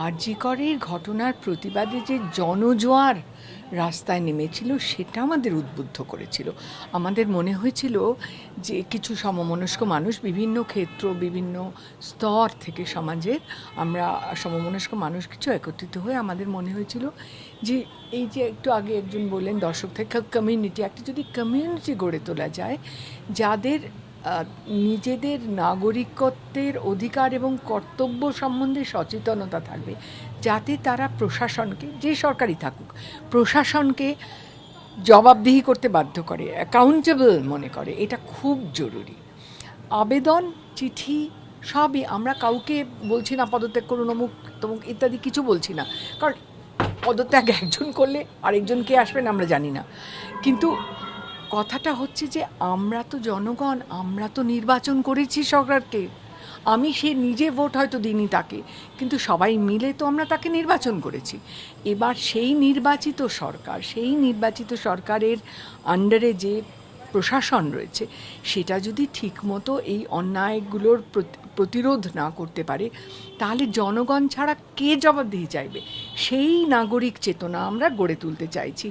আরজি করের ঘটনার প্রতিবাদে যে জনজোয়ার রাস্তায় নেমেছিল সেটা আমাদের উদ্বুদ্ধ করেছিল। আমাদের মনে হয়েছিল যে কিছু সমমনস্ক মানুষ, বিভিন্ন ক্ষেত্র, বিভিন্ন স্তর থেকে সমাজের আমরা সমমনস্ক মানুষ কিছু একত্রিত হয়ে আমাদের মনে হয়েছিল যে এই যে একটু আগে একজন বললেন দর্শক থেকে কমিউনিটি, একটা যদি কমিউনিটি গড়ে তোলা যায় যাদের নিজেদের নাগরিকত্বের অধিকার এবং কর্তব্য সম্বন্ধে সচেতনতা থাকবে, যাতে তারা প্রশাসনকে, যে সরকারি থাকুক, প্রশাসনকে জবাবদিহি করতে বাধ্য করে, অ্যাকাউন্টেবল মনে করে, এটা খুব জরুরি। আবেদন, চিঠি সবই, আমরা কাউকে বলছি না পদত্যাগ করুন অমুক তমুক ইত্যাদি কিছু বলছি না, কারণ পদত্যাগ একজন করলে আরেকজন কে আসবেন আমরা জানি না। কিন্তু কথাটা হচ্ছে যে আমরা তো জনগণ, আমরা তো নির্বাচন করেছি সরকারকে। আমি সে নিজে ভোট হয়তো দিইনি তাকে, কিন্তু সবাই মিলে তো আমরা তাকে নির্বাচন করেছি। এবার সেই নির্বাচিত সরকারের আন্ডারে যে প্রশাসন রয়েছে সেটা যদি ঠিকমতো এই অন্যায়গুলোর প্রতিরোধ না করতে পারে, তাহলে জনগণ ছাড়া কে জবাবদিহি চাইবে? সেই নাগরিক চেতনা আমরা গড়ে তুলতে চাইছি।